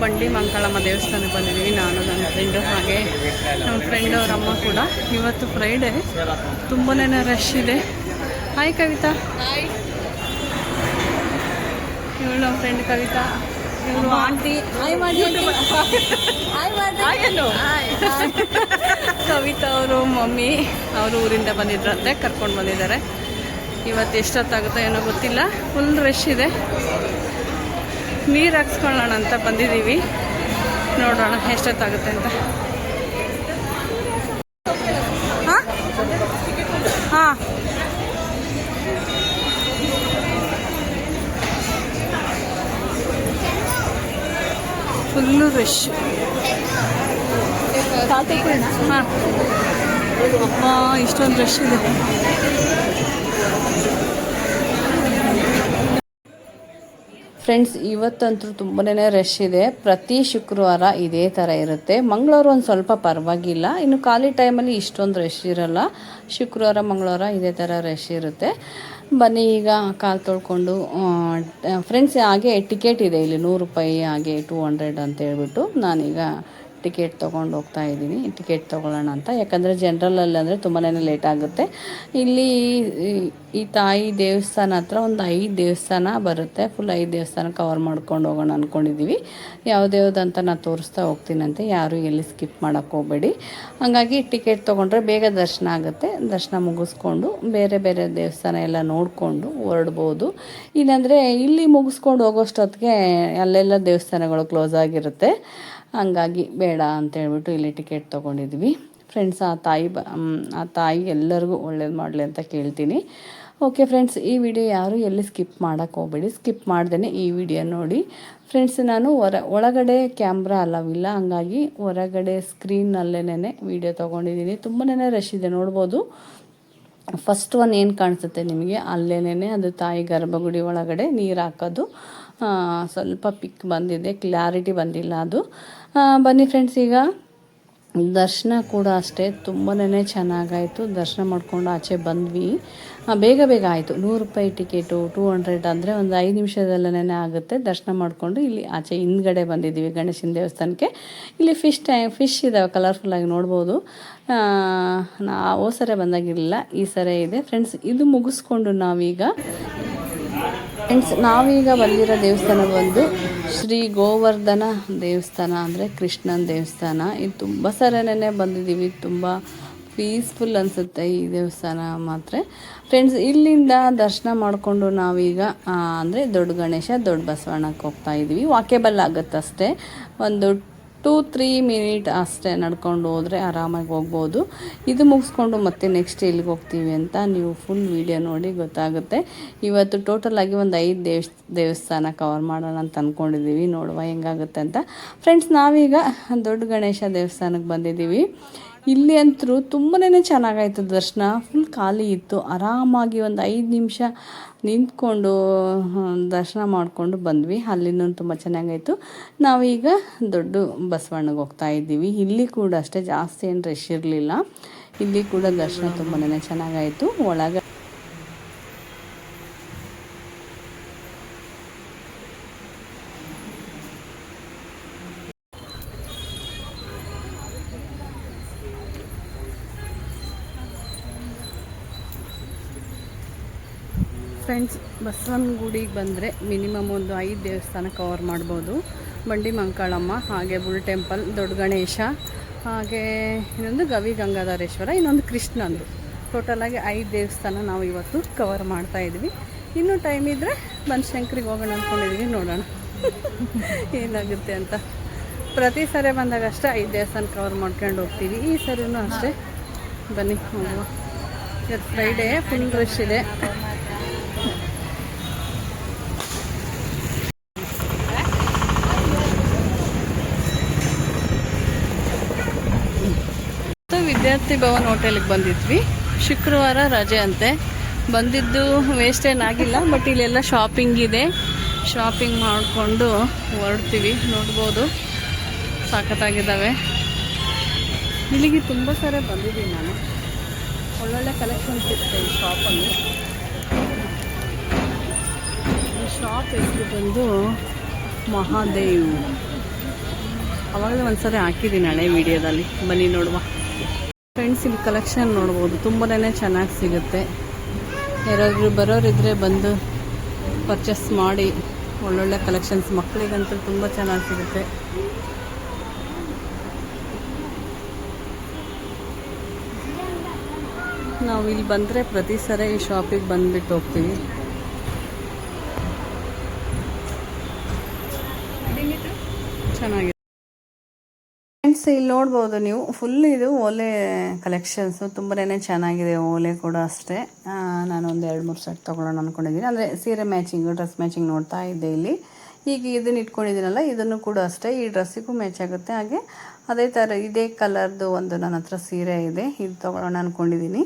ಬಂಡಿ ಮಂಕಾಳಮ್ಮ ದೇವಸ್ಥಾನಕ್ಕೆ ಬಂದಿದ್ದೀವಿ. ನಾನು ನನ್ನ ಫ್ರೆಂಡು, ಹಾಗೆ ನಮ್ಮ ಫ್ರೆಂಡ್ ಅವ್ರ ಅಮ್ಮ ಕೂಡ. ಇವತ್ತು ಫ್ರೈಡೇ, ತುಂಬಾ ರಶ್ ಇದೆ. ಹಾಯ್ ಕವಿತಾ. ಇವಳು ನಮ್ಮ ಫ್ರೆಂಡ್ ಕವಿತಾ, ಇವರು ಆಂಟಿ. ಕವಿತಾ ಅವರು ಮಮ್ಮಿ ಅವರು ಊರಿಂದ ಬಂದಿದ್ರಂತೆ, ಕರ್ಕೊಂಡು ಬಂದಿದ್ದಾರೆ. ಇವತ್ತು ಎಷ್ಟೊತ್ತಾಗುತ್ತೋ ಏನೋ ಗೊತ್ತಿಲ್ಲ, ಫುಲ್ ರಶ್ ಇದೆ. ನೀರು ಹಾಕ್ಸ್ಕೊಳ್ಳೋಣ ಅಂತ ಬಂದಿದ್ದೀವಿ, ನೋಡೋಣ ಎಷ್ಟೊತ್ತಾಗುತ್ತೆ ಅಂತ. ಹಾಂ ಫುಲ್ಲು ರಶ್. ಹಾಂ ಅಪ್ಪ ಇಷ್ಟೊಂದು ರಶ್ ಇದೆ. ಫ್ರೆಂಡ್ಸ್, ಇವತ್ತಂತೂ ತುಂಬಾ ರಶ್ ಇದೆ. ಪ್ರತಿ ಶುಕ್ರವಾರ ಇದೇ ಥರ ಇರುತ್ತೆ. ಮಂಗಳವಾರ ಒಂದು ಸ್ವಲ್ಪ ಪರವಾಗಿಲ್ಲ, ಇನ್ನು ಖಾಲಿ ಟೈಮಲ್ಲಿ ಇಷ್ಟೊಂದು ರಶ್ ಇರಲ್ಲ. ಶುಕ್ರವಾರ ಮಂಗಳವಾರ ಇದೇ ಥರ ರಶ್ ಇರುತ್ತೆ. ಬನ್ನಿ ಈಗ ಕಾಲು ತೊಳ್ಕೊಂಡು. ಫ್ರೆಂಡ್ಸ್, ಹಾಗೆ ಟಿಕೆಟ್ ಇದೆ ಇಲ್ಲಿ 100 ರೂಪಾಯಿ, ಹಾಗೆ 200 ಅಂತ ಹೇಳ್ಬಿಟ್ಟು ನಾನೀಗ ಟಿಕೆಟ್ ತೊಗೊಂಡು ಹೋಗ್ತಾ ಇದ್ದೀನಿ. ಟಿಕೆಟ್ ತೊಗೊಳ್ಳೋಣ ಅಂತ, ಯಾಕಂದರೆ ಜನ್ರಲಲ್ಲಿ ಅಂದರೆ ತುಂಬಾ ಲೇಟ್ ಆಗುತ್ತೆ. ಇಲ್ಲಿ ಈ ತಾಯಿ ದೇವಸ್ಥಾನ ಹತ್ರ ಒಂದು 5 ದೇವಸ್ಥಾನ ಬರುತ್ತೆ. ಫುಲ್ 5 ದೇವಸ್ಥಾನ ಕವರ್ ಮಾಡ್ಕೊಂಡು ಹೋಗೋಣ ಅಂದ್ಕೊಂಡಿದ್ದೀವಿ. ಯಾವುದ್ಯಾವುದಂತ ನಾನು ತೋರಿಸ್ತಾ ಹೋಗ್ತೀನಂತೆ, ಯಾರು ಎಲ್ಲಿ ಸ್ಕಿಪ್ ಮಾಡೋಕ್ಕೆ ಹೋಗಬೇಡಿ. ಹಾಗಾಗಿ ಟಿಕೆಟ್ ತೊಗೊಂಡ್ರೆ ಬೇಗ ದರ್ಶನ ಆಗುತ್ತೆ. ದರ್ಶನ ಮುಗಿಸ್ಕೊಂಡು ಬೇರೆ ಬೇರೆ ದೇವಸ್ಥಾನ ಎಲ್ಲ ನೋಡಿಕೊಂಡು ಹೊರಡ್ಬೋದು. ಇಲ್ಲಾಂದರೆ ಇಲ್ಲಿ ಮುಗಿಸ್ಕೊಂಡು ಹೋಗೋಷ್ಟೊತ್ತಿಗೆ ಅಲ್ಲೆಲ್ಲ ದೇವಸ್ಥಾನಗಳು ಕ್ಲೋಸ್ ಆಗಿರುತ್ತೆ. ಹಂಗಾಗಿ ಬೇಡ ಅಂತೇಳ್ಬಿಟ್ಟು ಇಲ್ಲಿ ಟಿಕೆಟ್ ತೊಗೊಂಡಿದ್ವಿ. ಫ್ರೆಂಡ್ಸ್, ಆ ತಾಯಿ ಎಲ್ಲರಿಗೂ ಒಳ್ಳೇದು ಮಾಡಲಿ ಅಂತ ಕೇಳ್ತೀನಿ. ಓಕೆ ಫ್ರೆಂಡ್ಸ್, ಈ ವಿಡಿಯೋ ಯಾರು ಎಲ್ಲಿ ಸ್ಕಿಪ್ ಮಾಡೋಕ್ಕೆ ಹೋಗಬೇಡಿ. ಸ್ಕಿಪ್ ಮಾಡ್ದೇ ಈ ವಿಡಿಯೋ ನೋಡಿ. ಫ್ರೆಂಡ್ಸ್, ನಾನು ಒಳಗಡೆ ಕ್ಯಾಮ್ರಾ ಅಲವಿಲ್ಲ, ಹಂಗಾಗಿ ಹೊರಗಡೆ ಸ್ಕ್ರೀನಲ್ಲೇ ವಿಡಿಯೋ ತೊಗೊಂಡಿದ್ದೀನಿ. ತುಂಬಾ ರಶ್ ಇದೆ, ನೋಡ್ಬೋದು. ಫಸ್ಟ್ ಒನ್ ಏನು ಕಾಣಿಸುತ್ತೆ ನಿಮಗೆ, ಅಲ್ಲೇನೇ ಅದು ತಾಯಿ ಗರ್ಭಗುಡಿ ಒಳಗಡೆ ನೀರು ಹಾಕೋದು. ಸ್ವಲ್ಪ ಪಿಕ್ ಬಂದಿದೆ, ಕ್ಲಾರಿಟಿ ಬಂದಿಲ್ಲ ಅದು. ಬನ್ನಿ ಫ್ರೆಂಡ್ಸ್, ಈಗ ದರ್ಶನ ಕೂಡ ಅಷ್ಟೇ ತುಂಬಾ ಚೆನ್ನಾಗಾಯಿತು. ದರ್ಶನ ಮಾಡ್ಕೊಂಡು ಆಚೆ ಬಂದ್ವಿ. ಬೇಗ ಬೇಗ ಆಯಿತು. 100 ರೂಪಾಯಿ ಟಿಕೆಟು, 200 ಅಂದರೆ ಒಂದು 5 ನಿಮಿಷದಲ್ಲೇ ಆಗುತ್ತೆ. ದರ್ಶನ ಮಾಡಿಕೊಂಡು ಇಲ್ಲಿ ಆಚೆ ಹಿಂದ್ಗಡೆ ಬಂದಿದ್ದೀವಿ ಗಣೇಶನ ದೇವಸ್ಥಾನಕ್ಕೆ. ಇಲ್ಲಿ ಫಿಶ್ ಇದ್ದಾವೆ, ಕಲರ್ಫುಲ್ಲಾಗಿ ನೋಡ್ಬೋದು. ಸರಿ ಬಂದಾಗಿರಲಿಲ್ಲ, ಈ ಸರಿ ಇದೆ. ಫ್ರೆಂಡ್ಸ್, ಇದು ಮುಗಿಸ್ಕೊಂಡು ನಾವೀಗ ಬಂದಿರೋ ದೇವಸ್ಥಾನ ಬಂದು ಶ್ರೀ ಗೋವರ್ಧನ ದೇವಸ್ಥಾನ, ಅಂದರೆ ಕೃಷ್ಣನ ದೇವಸ್ಥಾನ. ಇದು ತುಂಬ ಸರಿನೇ ಬಂದಿದ್ದೀವಿ. ತುಂಬ ಪೀಸ್ಫುಲ್ ಅನಿಸುತ್ತೆ ಈ ದೇವಸ್ಥಾನ ಮಾತ್ರ. ಫ್ರೆಂಡ್ಸ್, ಇಲ್ಲಿಂದ ದರ್ಶನ ಮಾಡಿಕೊಂಡು ನಾವೀಗ ಅಂದರೆ ದೊಡ್ಡ ಗಣೇಶ, ದೊಡ್ಡ ಬಸವಣ್ಣಕ್ಕೆ ಹೋಗ್ತಾ ಇದ್ದೀವಿ. ವಾಕೇಬಲ್ ಆಗುತ್ತಷ್ಟೇ, ಒಂದು 2-3 ಮಿನಿಟ್ ಅಷ್ಟೇ ನಡ್ಕೊಂಡು ಹೋದರೆ ಆರಾಮಾಗಿ ಹೋಗ್ಬೋದು. ಇದು ಮುಗಿಸ್ಕೊಂಡು ಮತ್ತೆ ನೆಕ್ಸ್ಟ್ ಎಲ್ಲಿಗೆ ಹೋಗ್ತೀವಿ ಅಂತ ನೀವು ಫುಲ್ ವಿಡಿಯೋ ನೋಡಿ ಗೊತ್ತಾಗುತ್ತೆ. ಇವತ್ತು ಟೋಟಲಾಗಿ ಒಂದು 5 ದೇವಸ್ಥಾನ ಕವರ್ ಮಾಡೋಣ ಅಂತ ಅಂದ್ಕೊಂಡಿದ್ದೀವಿ. ನೋಡುವ ಹೆಂಗಾಗುತ್ತೆ ಅಂತ. ಫ್ರೆಂಡ್ಸ್, ನಾವೀಗ ದೊಡ್ಡ ಗಣೇಶ ದೇವಸ್ಥಾನಕ್ಕೆ ಬಂದಿದ್ದೀವಿ. ಇಲ್ಲಿ ಅಂತೂ ತುಂಬಾ ಚೆನ್ನಾಗಾಯಿತು. ದರ್ಶನ ಫುಲ್ ಖಾಲಿ ಇತ್ತು. ಆರಾಮಾಗಿ ಒಂದು 5 ನಿಮಿಷ ನಿಂತ್ಕೊಂಡು ದರ್ಶನ ಮಾಡಿಕೊಂಡು ಬಂದ್ವಿ. ಅಲ್ಲಿನೂ ತುಂಬ ಚೆನ್ನಾಗಾಯಿತು. ನಾವೀಗ ದೊಡ್ಡ ಬಸವಣ್ಣಗೆ ಹೋಗ್ತಾ ಇದ್ದೀವಿ. ಇಲ್ಲಿ ಕೂಡ ಅಷ್ಟೇ ಜಾಸ್ತಿ ಏನು ರಶ್ ಇರಲಿಲ್ಲ. ಇಲ್ಲಿ ಕೂಡ ದರ್ಶನ ತುಂಬಾ ಚೆನ್ನಾಗಾಯಿತು. ಒಳಗೆ ಫ್ರೆಂಡ್ಸ್, ಬಸವನ ಗುಡಿಗೆ ಬಂದರೆ ಮಿನಿಮಮ್ ಒಂದು 5 ದೇವಸ್ಥಾನ ಕವರ್ ಮಾಡ್ಬೋದು. ಬಂಡಿ ಮಂಕಾಳಮ್ಮ, ಹಾಗೆ ಬುಲ್ ಟೆಂಪಲ್, ದೊಡ್ಡ ಗಣೇಶ, ಹಾಗೆ ಇನ್ನೊಂದು ಗವಿ ಗಂಗಾಧರೇಶ್ವರ, ಇನ್ನೊಂದು ಕೃಷ್ಣಂದು. ಟೋಟಲಾಗಿ 5 ದೇವಸ್ಥಾನ ನಾವು ಇವತ್ತು ಕವರ್ ಮಾಡ್ತಾಯಿದ್ವಿ. ಇನ್ನೂ ಟೈಮ್ ಇದ್ದರೆ ಬನಶಂಕರಿಗೆ ಹೋಗೋಣ ಅಂದ್ಕೊಂಡಿದ್ವಿ. ನೋಡೋಣ ಏನಾಗುತ್ತೆ ಅಂತ. ಪ್ರತಿ ಸರಿ ಬಂದಾಗ ಅಷ್ಟೇ 5 ದೇವಸ್ಥಾನ ಕವರ್ ಮಾಡ್ಕೊಂಡು ಹೋಗ್ತೀವಿ. ಈ ಸರಿನೂ ಅಷ್ಟೇ. ಬನ್ನಿ ಹೋಗುವ. ಇವತ್ತು ಫ್ರೈಡೇ, ಫುಲ್ ರಶ್ ಇದೆ. ವಿದ್ಯಾರ್ಥಿ ಭವನ್ ಹೋಟೆಲ್ಗೆ ಬಂದಿದ್ವಿ. ಶುಕ್ರವಾರ ರಜೆ ಅಂತೆ. ಬಂದಿದ್ದು ವೇಸ್ಟ್ ಏನಾಗಿಲ್ಲ, ಬಟ್ ಇಲ್ಲೆಲ್ಲ ಶಾಪಿಂಗ್ ಇದೆ. ಶಾಪಿಂಗ್ ಮಾಡಿಕೊಂಡು ಹೊರಡ್ತೀವಿ. ನೋಡ್ಬೋದು, ಸಖತ್ತಾಗಿದ್ದಾವೆ. ಇಲ್ಲಿಗೆ ತುಂಬ ಸರಿ ಬಂದಿದ್ದೀನಿ ನಾನು. ಒಳ್ಳೊಳ್ಳೆ ಕಲೆಕ್ಷನ್ಸ್ ಇರುತ್ತೆ ಈ ಶಾಪಲ್ಲಿ. ಈ ಶಾಪ್ ಹೆಸರು ಬಂದು ಮಹಾದೇವ್ ಅವಾಗಲೇ ಒಂದ್ಸರಿ ಹಾಕಿದ್ದೀನಿ ಹಳೆ ವಿಡಿಯೋದಲ್ಲಿ, ಬನ್ನಿ ನೋಡುವ. ಫ್ರೆಂಡ್ಸ್, ಇಲ್ಲಿ ಕಲೆಕ್ಷನ್ ನೋಡ್ಬೋದು, ತುಂಬನೇ ಚೆನ್ನಾಗಿ ಸಿಗುತ್ತೆ. ಯಾರಾದರೂ ಬರೋರಿದ್ರೆ ಬಂದು ಪರ್ಚೇಸ್ ಮಾಡಿ. ಒಳ್ಳೊಳ್ಳೆ ಕಲೆಕ್ಷನ್ಸ್ ಮಕ್ಕಳಿಗಂತೂ ತುಂಬ ಚೆನ್ನಾಗಿ ಸಿಗುತ್ತೆ. ನಾವು ಇಲ್ಲಿ ಬಂದರೆ ಪ್ರತಿ ಸರಿ ಈ ಶಾಪಿಗೆ ಬಂದುಬಿಟ್ಟು ಹೋಗ್ತೀವಿ. ಚೆನ್ನಾಗಿದೆ ಫ್ರೆಂಡ್ಸ್. ಇಲ್ಲಿ ನೋಡ್ಬೋದು ನೀವು, ಫುಲ್ ಇದು ಓಲೆ ಕಲೆಕ್ಷನ್ಸು ತುಂಬನೇ ಚೆನ್ನಾಗಿದೆ. ಓಲೆ ಕೂಡ ಅಷ್ಟೇ. ನಾನೊಂದು 2-3 ಸೆಟ್ ತೊಗೊಳ್ಳೋಣ ಅಂದ್ಕೊಂಡಿದ್ದೀನಿ. ಅಂದರೆ ಸೀರೆ ಮ್ಯಾಚಿಂಗು, ಡ್ರೆಸ್ ಮ್ಯಾಚಿಂಗ್ ನೋಡ್ತಾ ಇದ್ದೆ ಇಲ್ಲಿ. ಈಗ ಇದನ್ನು ಇಟ್ಕೊಂಡಿದ್ದೀನಲ್ಲ, ಇದನ್ನು ಕೂಡ ಅಷ್ಟೇ ಈ ಡ್ರೆಸ್ಸಿಗೂ ಮ್ಯಾಚ್ ಆಗುತ್ತೆ. ಹಾಗೆ ಅದೇ ಥರ ಇದೇ ಕಲರ್ದು ಒಂದು ನನ್ನ ಹತ್ರ ಸೀರೆ ಇದೆ, ಇದು ತೊಗೊಳ್ಳೋಣ ಅಂದ್ಕೊಂಡಿದ್ದೀನಿ.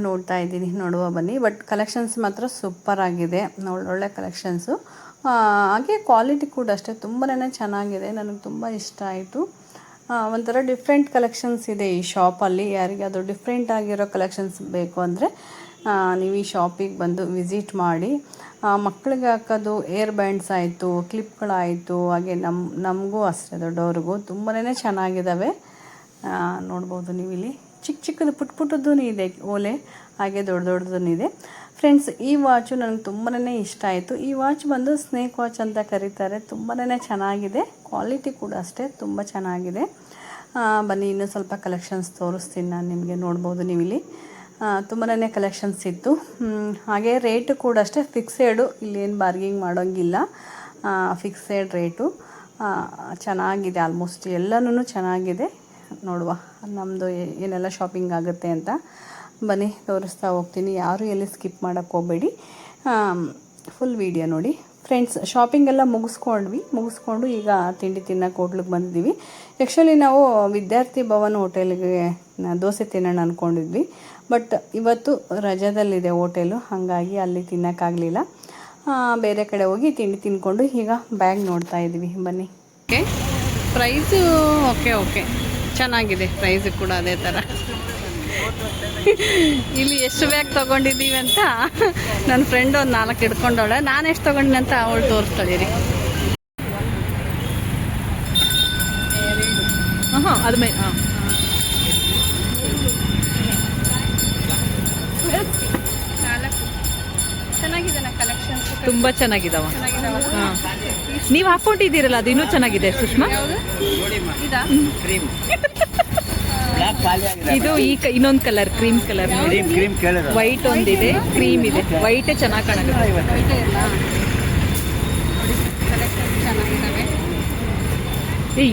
ನೋಡ್ತಾ ಇದ್ದೀನಿ, ನೋಡುವ ಬನ್ನಿ. ಬಟ್ ಕಲೆಕ್ಷನ್ಸ್ ಮಾತ್ರ ಸೂಪರ್ ಆಗಿದೆ, ಒಳ್ಳೊಳ್ಳೆ ಕಲೆಕ್ಷನ್ಸು. ಹಾಗೆ ಕ್ವಾಲಿಟಿ ಕೂಡ ಅಷ್ಟೇ ತುಂಬನೇ ಚೆನ್ನಾಗಿದೆ. ನನಗೆ ತುಂಬ ಇಷ್ಟ ಆಯಿತು. ಒಂಥರ ಡಿಫ್ರೆಂಟ್ ಕಲೆಕ್ಷನ್ಸ್ ಇದೆ ಈ ಶಾಪಲ್ಲಿ. ಯಾರಿಗಾದರೂ ಡಿಫ್ರೆಂಟ್ ಆಗಿರೋ ಕಲೆಕ್ಷನ್ಸ್ ಬೇಕು ಅಂದರೆ ನೀವು ಈ ಶಾಪಿಗೆ ಬಂದು ವಿಸಿಟ್ ಮಾಡಿ. ಮಕ್ಕಳಿಗೆ ಹಾಕೋದು ಏರ್ ಬ್ಯಾಂಡ್ಸ್ ಆಯಿತು, ಕ್ಲಿಪ್ಗಳಾಯಿತು, ಹಾಗೆ ನಮಗೂ ಅಷ್ಟೇ ದೊಡ್ಡವ್ರಿಗೂ ತುಂಬನೇ ಚೆನ್ನಾಗಿದ್ದಾವೆ. ನೋಡ್ಬೋದು ನೀವು ಇಲ್ಲಿ ಚಿಕ್ಕ ಚಿಕ್ಕದು ಪುಟ್ಟದ್ದು ಇದೆ ಓಲೆ, ಹಾಗೆ ದೊಡ್ಡದೂ ಇದೆ. ಫ್ರೆಂಡ್ಸ್, ಈ ವಾಚು ನನಗೆ ತುಂಬನೇ ಇಷ್ಟ ಆಯಿತು. ಈ ವಾಚ್ ಬಂದು ಸ್ನೇಕ್ ವಾಚ್ ಅಂತ ಕರೀತಾರೆ. ತುಂಬನೇ ಚೆನ್ನಾಗಿದೆ, ಕ್ವಾಲಿಟಿ ಕೂಡ ಅಷ್ಟೇ ತುಂಬ ಚೆನ್ನಾಗಿದೆ. ಬನ್ನಿ, ಇನ್ನೂ ಸ್ವಲ್ಪ ಕಲೆಕ್ಷನ್ಸ್ ತೋರಿಸ್ತೀನಿ ನಾನು ನಿಮಗೆ. ನೋಡ್ಬೋದು ನೀವು ಇಲ್ಲಿ ತುಂಬನೇ ಕಲೆಕ್ಷನ್ಸ್ ಇತ್ತು. ಹಾಗೆ ರೇಟು ಕೂಡ ಅಷ್ಟೇ ಫಿಕ್ಸೆಡು, ಇಲ್ಲೇನು ಬಾರ್ಗಿಂಗ್ ಮಾಡೋಂಗಿಲ್ಲ. ಫಿಕ್ಸೆಡ್ ರೇಟು ಚೆನ್ನಾಗಿದೆ. ಆಲ್ಮೋಸ್ಟ್ ಎಲ್ಲನೂ ಚೆನ್ನಾಗಿದೆ. ನೋಡುವ ನಮ್ಮದು ಏನೆಲ್ಲ ಶಾಪಿಂಗ್ ಆಗುತ್ತೆ ಅಂತ. ಬನ್ನಿ ತೋರಿಸ್ತಾ ಹೋಗ್ತೀನಿ. ಯಾರು ಎಲ್ಲಿ ಸ್ಕಿಪ್ ಮಾಡೋಕ್ಕೆ ಹೋಗಬೇಡಿ, ಫುಲ್ ವೀಡಿಯೋ ನೋಡಿ. ಫ್ರೆಂಡ್ಸ್, ಶಾಪಿಂಗ್ ಎಲ್ಲ ಮುಗಿಸ್ಕೊಂಡು ಈಗ ತಿಂಡಿ ತಿನ್ನೋಕೆ ಹೋಟ್ಲಿಗೆ ಬಂದಿದ್ದೀವಿ. ಆ್ಯಕ್ಚುಲಿ ನಾವು ವಿದ್ಯಾರ್ಥಿ ಭವನ್ ಹೋಟೆಲ್ಗೆ ದೋಸೆ ತಿನ್ನೋಣ ಅಂದ್ಕೊಂಡಿದ್ವಿ. ಬಟ್ ಇವತ್ತು ರಜದಲ್ಲಿದೆ ಹೋಟೆಲು, ಹಾಗಾಗಿ ಅಲ್ಲಿ ತಿನ್ನೋಕ್ಕಾಗಲಿಲ್ಲ. ಬೇರೆ ಕಡೆ ಹೋಗಿ ತಿಂಡಿ ತಿನ್ಕೊಂಡು ಈಗ ಬ್ಯಾಗ್ ನೋಡ್ತಾ ಇದ್ದೀವಿ. ಬನ್ನಿ. ಓಕೆ, ಪ್ರೈಸು ಓಕೆ ಚೆನ್ನಾಗಿದೆ. ಪ್ರೈಸು ಕೂಡ ಅದೇ ಥರ. ಇಲ್ಲಿ ಎಷ್ಟು ಬ್ಯಾಗ್ ತೊಗೊಂಡಿದ್ದೀವಿ ಅಂತ ನನ್ನ ಫ್ರೆಂಡ್ ಒಂದು 4 ಹಿಡ್ಕೊಂಡವಳೆ. ನಾನು ಎಷ್ಟು ತೊಗೊಂಡಿನಿ ಅಂತ ಅವಳು ತೋರಿಸ್ತಾಳೀರಿ. ಅದು ಚೆನ್ನಾಗಿದೆ ಕಲೆಕ್ಷನ್ಸ್, ತುಂಬ ಚೆನ್ನಾಗಿದಾವ. ನೀವು ಹಾಕೊಂಡಿದ್ದೀರಲ್ಲ, ಅದು ಇನ್ನೂ ಚೆನ್ನಾಗಿದೆ ಸುಷ್ಮಾ. ಇದು ಇನ್ನೊಂದು ಕಲರ್, ಕ್ರೀಮ್ ಕಲರ್ ನೋಡಿ. ವೈಟ್ ಒಂದಿದೆ, ಕ್ರೀಮ್ ಇದೆ. ವೈಟೇ ಚೆನ್ನಾಗಿ ಕಾಣುತ್ತೆ.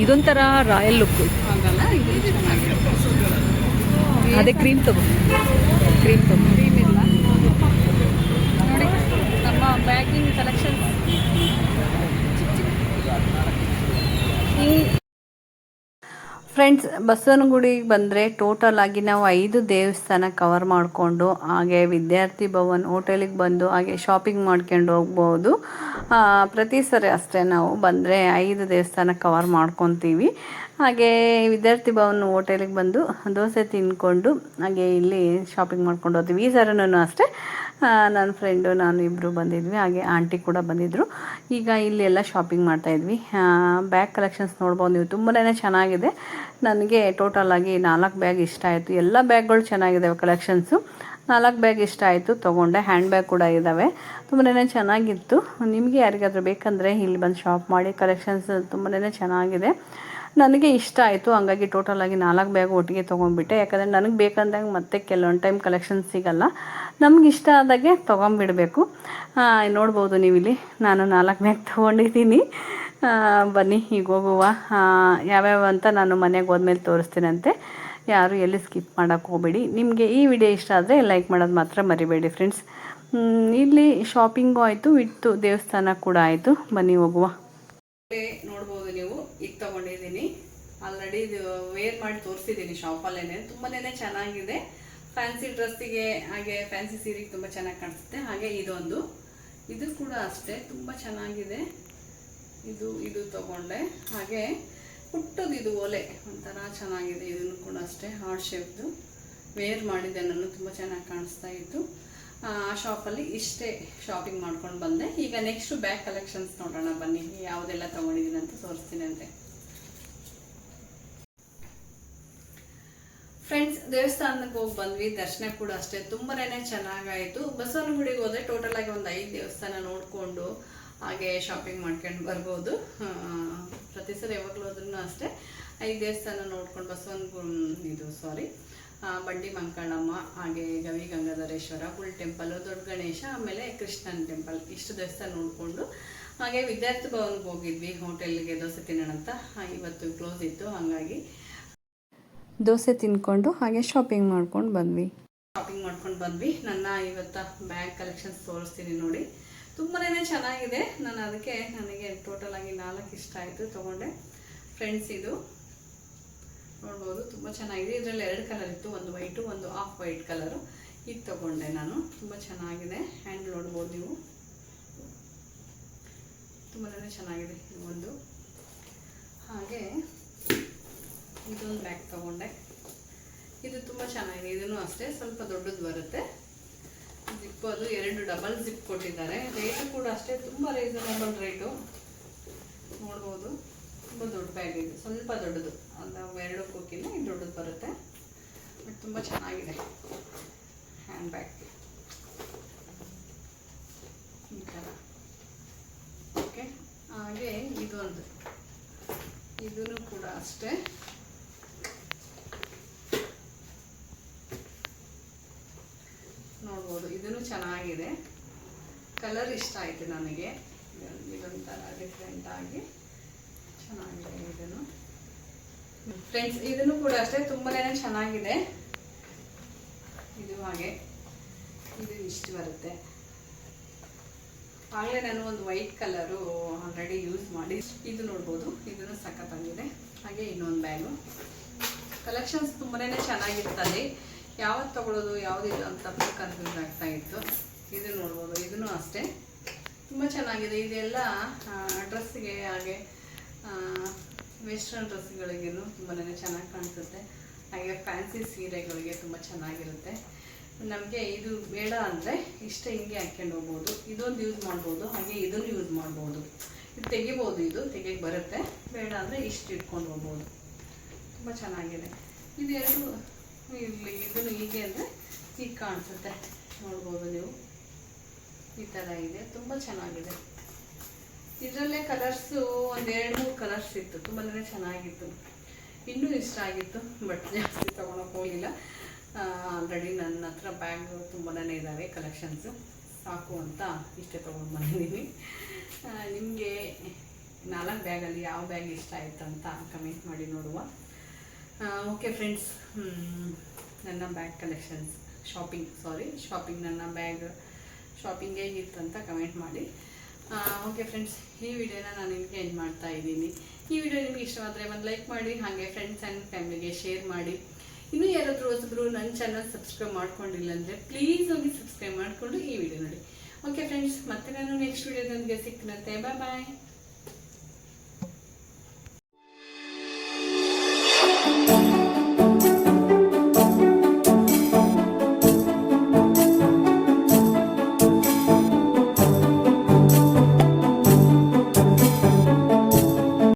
ಇದೊಂಥರ ರಾಯಲ್ ಲುಕ್. ಅದೇ ಕ್ರೀಮ್ ತಗೋ. ಕ್ರೀಮ್ ಇಲ್ಲ ನೋಡಿ. ನಮ್ಮ ಬ್ಯಾಗಿಂಗ್ ಕಲೆಕ್ಷನ್ ಫ್ರೆಂಡ್ಸ್, ಬಸವನಗುಡಿಗೆ ಬಂದರೆ ಟೋಟಲ್ ಆಗಿ ನಾವು 5 ದೇವಸ್ಥಾನ ಕವರ್ ಮಾಡಿಕೊಂಡು, ಹಾಗೆ ವಿದ್ಯಾರ್ಥಿ ಭವನ್ ಹೋಟೆಲಿಗೆ ಬಂದು ಹಾಗೆ ಶಾಪಿಂಗ್ ಮಾಡ್ಕೊಂಡು ಹೋಗ್ಬೋದು. ಪ್ರತಿ ಸರಿ ಅಷ್ಟೇ ನಾವು ಬಂದರೆ 5 ದೇವಸ್ಥಾನ ಕವರ್ ಮಾಡ್ಕೊತೀವಿ. ಹಾಗೆ ವಿದ್ಯಾರ್ಥಿ ಭವನ್ ಹೋಟೆಲಿಗೆ ಬಂದು ದೋಸೆ ತಿಂದ್ಕೊಂಡು ಹಾಗೆ ಇಲ್ಲಿ ಶಾಪಿಂಗ್ ಮಾಡ್ಕೊಂಡು ಹೋಗ್ತೀವಿ. ಈ ಸರನೂ ಅಷ್ಟೇ ನನ್ನ ಫ್ರೆಂಡು ನಾನು ಇಬ್ಬರು ಬಂದಿದ್ವಿ, ಹಾಗೆ ಆಂಟಿ ಕೂಡ ಬಂದಿದ್ದರು. ಈಗ ಇಲ್ಲೆಲ್ಲ ಶಾಪಿಂಗ್ ಮಾಡ್ತಾಯಿದ್ವಿ. ಬ್ಯಾಗ್ ಕಲೆಕ್ಷನ್ಸ್ ನೋಡ್ಬೋದು ನೀವು, ತುಂಬನೇ ಚೆನ್ನಾಗಿದೆ. ನನಗೆ ಟೋಟಲಾಗಿ 4 ಬ್ಯಾಗ್ ಇಷ್ಟ ಆಯಿತು. ಎಲ್ಲ ಬ್ಯಾಗ್ಗಳು ಚೆನ್ನಾಗಿದ್ದಾವೆ ಕಲೆಕ್ಷನ್ಸು. 4 ಬ್ಯಾಗ್ ಇಷ್ಟ ಆಯಿತು, ತೊಗೊಂಡೆ. ಹ್ಯಾಂಡ್ ಬ್ಯಾಗ್ ಕೂಡ ಇದ್ದಾವೆ, ತುಂಬನೇ ಚೆನ್ನಾಗಿತ್ತು. ನಿಮಗೆ ಯಾರಿಗಾದರೂ ಬೇಕಂದರೆ ಇಲ್ಲಿ ಬಂದು ಶಾಪ್ ಮಾಡಿ. ಕಲೆಕ್ಷನ್ಸ್ ತುಂಬನೇ ಚೆನ್ನಾಗಿದೆ, ನನಗೆ ಇಷ್ಟ ಆಯಿತು. ಹಂಗಾಗಿ ಟೋಟಲಾಗಿ 4 ಬ್ಯಾಗ್ ಒಟ್ಟಿಗೆ ತೊಗೊಂಡ್ಬಿಟ್ಟೆ. ಯಾಕಂದರೆ ನನಗೆ ಬೇಕಂದಾಗ ಮತ್ತೆ ಕೆಲವೊಂದು ಟೈಮ್ ಕಲೆಕ್ಷನ್ಸ್ ಸಿಗೋಲ್ಲ, ನಮ್ಗೆ ಇಷ್ಟ ಆದಾಗೆ ತೊಗೊಂಬಿಡಬೇಕು. ನೋಡ್ಬೋದು ನೀವು ಇಲ್ಲಿ ನಾನು 4 ಬ್ಯಾಗ್ ತೊಗೊಂಡಿದ್ದೀನಿ. ಬನ್ನಿ ಈಗ ಹೋಗುವ. ಯಾವ್ಯಾವ ಅಂತ ನಾನು ಮನೆಗೆ ಹೋದ್ಮೇಲೆ ತೋರಿಸ್ತೀನಂತೆ. ಯಾರು ಎಲ್ಲಿ ಸ್ಕಿಪ್ ಮಾಡೋಕ್ಕೆ ಹೋಗಬೇಡಿ. ನಿಮಗೆ ಈ ವಿಡಿಯೋ ಇಷ್ಟ ಆದರೆ ಲೈಕ್ ಮಾಡೋದು ಮಾತ್ರ ಮರಿಬೇಡಿ ಫ್ರೆಂಡ್ಸ್. ಇಲ್ಲಿ ಶಾಪಿಂಗು ಆಯಿತು, ವಿತ್ತು ದೇವಸ್ಥಾನ ಕೂಡ ಆಯಿತು. ಬನ್ನಿ ಹೋಗುವ. ನೋಡ್ಬೋದು ನೀವು, ಈಗ ತೊಗೊಂಡಿದ್ದೀನಿ. ಆಲ್ರೆಡಿ ಇದು ವೇರ್ ಮಾಡಿ ತೋರಿಸಿದ್ದೀನಿ ಶಾಪಲ್ಲೇ. ತುಂಬನೇ ಚೆನ್ನಾಗಿದೆ. ಫ್ಯಾನ್ಸಿ ಡ್ರೆಸ್ಸಿಗೆ ಹಾಗೆ ಫ್ಯಾನ್ಸಿ ಸೀರೆಗೆ ತುಂಬ ಚೆನ್ನಾಗಿ ಕಾಣಿಸುತ್ತೆ. ಹಾಗೆ ಇದು ಕೂಡ ಅಷ್ಟೇ ತುಂಬ ಚೆನ್ನಾಗಿದೆ. ಇದು ತೊಗೊಂಡೆ. ಹಾಗೆ ಪುಟ್ಟದು ಇದು ಓಲೆ ಒಂಥರ ಚೆನ್ನಾಗಿದೆ. ಇದನ್ನು ಕೂಡ ಅಷ್ಟೇ ಹಾರ್ಟ್ ಶೇಪ್ದು ವೇರ್ ಮಾಡಿದ್ದೆ ನಾನು, ತುಂಬ ಚೆನ್ನಾಗಿ ಕಾಣಿಸ್ತಾ ಇತ್ತು. ಆ ಶಾಪಲ್ಲಿ ಇಷ್ಟೇ ಶಾಪಿಂಗ್ ಮಾಡ್ಕೊಂಡು ಬಂದೆ. ಈಗ ನೆಕ್ಸ್ಟ್ ಬ್ಯಾಗ್ ಕಲೆಕ್ಷನ್ಸ್ ನೋಡೋಣ ಬನ್ನಿ, ಯಾವುದೆಲ್ಲ ತೊಗೊಂಡಿದ್ದೀನಿ ಅಂತ ತೋರಿಸ್ತೀನಿ ಅಂತೆ. ಫ್ರೆಂಡ್ಸ್, ದೇವಸ್ಥಾನಕ್ಕೆ ಹೋಗಿ ಬಂದ್ವಿ. ದರ್ಶನ ಕೂಡ ಅಷ್ಟೇ ತುಂಬಾನೇ ಚೆನ್ನಾಗಾಯಿತು. ಬಸವನಗುಡಿಗೆ ಹೋದ್ರೆ ಟೋಟಲ್ ಆಗಿ ಒಂದು 5 ದೇವಸ್ಥಾನ ನೋಡಿಕೊಂಡು ಹಾಗೆ ಶಾಪಿಂಗ್ ಮಾಡ್ಕೊಂಡು ಬರ್ಬೋದು. ಪ್ರತಿ ಸಲ ಯಾವಾಗಲೂ ಹೋದ್ರೂ ಅಷ್ಟೇ 5 ದೇವಸ್ಥಾನ ನೋಡ್ಕೊಂಡು ಬಂಡಿ ಮಂಕಳಮ್ಮ, ಹಾಗೆ ಗವಿ ಗಂಗಾಧರೇಶ್ವರ, ಬುಲ್ ಟೆಂಪಲ್, ದೊಡ್ಡ ಗಣೇಶ, ಆಮೇಲೆ ಕೃಷ್ಣನ್ ಟೆಂಪಲ್, ಇಷ್ಟು ದೇವಸ್ಥಾನ ನೋಡಿಕೊಂಡು ಹಾಗೆ ವಿದ್ಯಾರ್ಥಿ ಭವನ್ಗೆ ಹೋಗಿದ್ವಿ. ಹೋಟೆಲ್ಗೆ ದೋಸೆ ತಿನ್ನೋಣ ಅಂತ. ಇವತ್ತು ಕ್ಲೋಸ್ ಇತ್ತು, ಹಾಗಾಗಿ ದೋಸೆ ತಿನ್ಕೊಂಡು ಹಾಗೆ ಶಾಪಿಂಗ್ ಮಾಡ್ಕೊಂಡು ಬಂದ್ವಿ. ನನ್ನ ಇವತ್ತು ಬ್ಯಾಗ್ ಕಲೆಕ್ಷನ್ಸ್ ತೋರಿಸ್ತೀನಿ ನೋಡಿ. ತುಂಬಾನೇ ಚೆನ್ನಾಗಿದೆ. ನನಗೆ ಟೋಟಲ್ ಆಗಿ 4 ಇಷ್ಟ ಆಯಿತು, ತೊಗೊಂಡೆ. ಫ್ರೆಂಡ್ಸ್, ಇದು ನೋಡ್ಬೋದು, ತುಂಬ ಚೆನ್ನಾಗಿದೆ. ಇದರಲ್ಲಿ 2 ಕಲರ್ ಇತ್ತು, ಒಂದು ವೈಟು, ಒಂದು ಆಫ್ ವೈಟ್ ಕಲರು. ಇದು ತೊಗೊಂಡೆ ನಾನು. ತುಂಬ ಚೆನ್ನಾಗಿದೆ. ಹ್ಯಾಂಡ್ ನೋಡ್ಬೋದು ನೀವು, ತುಂಬಾನೇ ಚೆನ್ನಾಗಿದೆ ಒಂದು. ಹಾಗೆ ಇದೊಂದು ಬ್ಯಾಗ್ ತೊಗೊಂಡೆ. ಇದು ತುಂಬ ಚೆನ್ನಾಗಿದೆ. ಇದನ್ನು ಅಷ್ಟೇ ಸ್ವಲ್ಪ ದೊಡ್ಡದು ಬರುತ್ತೆ. ಜಿಪ್ಪು ಅದು 2 ಡಬಲ್ ಜಿಪ್ ಕೊಟ್ಟಿದ್ದಾರೆ. ರೇಟು ಕೂಡ ಅಷ್ಟೇ ತುಂಬ ರೀಸನಬಲ್ ರೇಟು. ನೋಡ್ಬೋದು, ತುಂಬ ದೊಡ್ಡ ಬ್ಯಾಗ್ ಇದು, ಸ್ವಲ್ಪ ದೊಡ್ಡದು. ಒಂದು 2 ಕೂಕಿನ ಇದು ದೊಡ್ಡದು ಬರುತ್ತೆ. ಬಟ್ ತುಂಬ ಚೆನ್ನಾಗಿದೆ ಹ್ಯಾಂಡ್ ಬ್ಯಾಗ್ ಈ ಥರ. ಓಕೆ, ಹಾಗೆ ಇದನ್ನು ಕೂಡ ಅಷ್ಟೇ ನೋಡ್ಬೋದು. ಇದನ್ನು ಚೆನ್ನಾಗಿದೆ. ಕಲರ್ ಇಷ್ಟ ಆಯಿತು ನನಗೆ. ಇದೊಂಥರ ಡಿಫ್ರೆಂಟ್ ಆಗಿ ಚೆನ್ನಾಗಿದೆ. ಇದನ್ನು ಫ್ರೆಂಡ್ಸ್, ಇದನ್ನು ಕೂಡ ಅಷ್ಟೇ ತುಂಬಾನೇ ಚೆನ್ನಾಗಿದೆ. ಇದು ಹಾಗೆ ಇದು ಇಷ್ಟು ಬರುತ್ತೆ. ಆಗಲೇ ನಾನು ಒಂದು ವೈಟ್ ಕಲರು ಆಲ್ರೆಡಿ ಯೂಸ್ ಮಾಡಿ. ಇದು ನೋಡ್ಬೋದು, ಇದನ್ನು ಸಖತ್ತಾಗಿದೆ. ಹಾಗೆ ಇನ್ನೊಂದು ಬ್ಯಾಗು. ಕಲೆಕ್ಷನ್ಸ್ ತುಂಬಾನೇ ಚೆನ್ನಾಗಿರ್ತದೆ. ಯಾವತ್ತು ತಗೊಳ್ಳೋದು ಯಾವುದಿಲ್ಲ ಅಂತ ಕನ್ಫ್ಯೂಸ್ ಆಗ್ತಾ ಇತ್ತು. ಇದು ನೋಡ್ಬೋದು, ಇದನ್ನು ಅಷ್ಟೇ ತುಂಬ ಚೆನ್ನಾಗಿದೆ. ಇದೆಲ್ಲ ಡ್ರೆಸ್ಸಿಗೆ, ಹಾಗೆ ವೆಸ್ಟರ್ನ್ ಡ್ರೆಸ್ಗಳಿಗೇನು ತುಂಬಾನೇ ಚೆನ್ನಾಗಿ ಕಾಣಿಸುತ್ತೆ. ಹಾಗೆ ಫ್ಯಾನ್ಸಿ ಸೀರೆಗಳಿಗೆ ತುಂಬ ಚೆನ್ನಾಗಿರುತ್ತೆ. ನಮಗೆ ಇದು ಬೇಡ ಅಂದರೆ ಇಷ್ಟ ಹಿಂಗೆ ಹಾಕ್ಕೊಂಡು ಹೋಗ್ಬೋದು. ಇದೊಂದು ಯೂಸ್ ಮಾಡ್ಬೋದು, ಹಾಗೆ ಇದನ್ನು ಯೂಸ್ ಮಾಡ್ಬೋದು. ಇದು ತೆಗಿಬೋದು, ಇದು ತೆಗಿಯಕ್ಕೆ ಬರುತ್ತೆ. ಬೇಡ ಅಂದರೆ ಇಷ್ಟು ಇಟ್ಕೊಂಡು ಹೋಗ್ಬೋದು. ತುಂಬ ಚೆನ್ನಾಗಿದೆ. ಇದೆರಡು ಇಲ್ಲಿ ಇದನ್ನು ಹೀಗೆ ಅಂದರೆ ಹೀಗೆ ಕಾಣಿಸುತ್ತೆ, ನೋಡ್ಬೋದು ನೀವು. ಈ ಥರ ಇದೆ, ತುಂಬ ಚೆನ್ನಾಗಿದೆ. ಇದರಲ್ಲೇ ಕಲರ್ಸು ಒಂದು 2-3 ಕಲರ್ಸ್ ಇತ್ತು, ತುಂಬಾ ಚೆನ್ನಾಗಿತ್ತು. ಇನ್ನೂ ಇಷ್ಟ ಆಗಿತ್ತು, ಬಟ್ ಜಾಸ್ತಿ ತೊಗೊಳಕ್ಕೆ ಹೋಗಲಿಲ್ಲ. ಆಲ್ರೆಡಿ ನನ್ನ ಹತ್ರ ಬ್ಯಾಗ್ ತುಂಬಾ ಇದ್ದಾವೆ ಕಲೆಕ್ಷನ್ಸು. ಸಾಕು ಅಂತ ಇಷ್ಟೇ ತೊಗೊಂಡು ಬಂದಿದ್ದೀನಿ. ನಿಮಗೆ 4 ಬ್ಯಾಗಲ್ಲಿ ಯಾವ ಬ್ಯಾಗ್ ಇಷ್ಟ ಆಯಿತು ಅಂತ ಕಮೆಂಟ್ ಮಾಡಿ ನೋಡುವ. ಓಕೆ ಫ್ರೆಂಡ್ಸ್, ನನ್ನ ಬ್ಯಾಗ್ ಕಲೆಕ್ಷನ್ಸ್ ಶಾಪಿಂಗ್ ನನ್ನ ಬ್ಯಾಗ್ ಶಾಪಿಂಗ್ ಹೇಗಿತ್ತು ಅಂತ ಕಮೆಂಟ್ ಮಾಡಿ. ಓಕೆ ಫ್ರೆಂಡ್ಸ್, ಈ ವಿಡಿಯೋನ ನಾನು ನಿಮಗೆ ಎಂಡ್ ಮಾಡ್ತಾ ಇದ್ದೀನಿ. ಈ ವಿಡಿಯೋ ನಿಮಗೆ ಇಷ್ಟವಾದರೆ ಒಂದು ಲೈಕ್ ಮಾಡಿ, ಹಾಗೆ ಫ್ರೆಂಡ್ಸ್ ಆ್ಯಂಡ್ ಫ್ಯಾಮಿಲಿಗೆ ಶೇರ್ ಮಾಡಿ. ಇನ್ನೂ ಯಾರಾದರೂ ಹೊಸಬ್ರು ನನ್ನ ಚಾನಲ್ ಸಬ್ಸ್ಕ್ರೈಬ್ ಮಾಡ್ಕೊಂಡಿಲ್ಲ ಅಂದರೆ ಪ್ಲೀಸ್ ಹೋಗಿ ಸಬ್ಸ್ಕ್ರೈಬ್ ಮಾಡಿಕೊಂಡು ಈ ವಿಡಿಯೋ ನೋಡಿ. ಓಕೆ ಫ್ರೆಂಡ್ಸ್, ಮತ್ತೆ ನಾನು ನೆಕ್ಸ್ಟ್ ವಿಡಿಯೋದೊಂದಿಗೆ ಸಿಗ್ತೀನಂತೆ. ಬಾಯ್.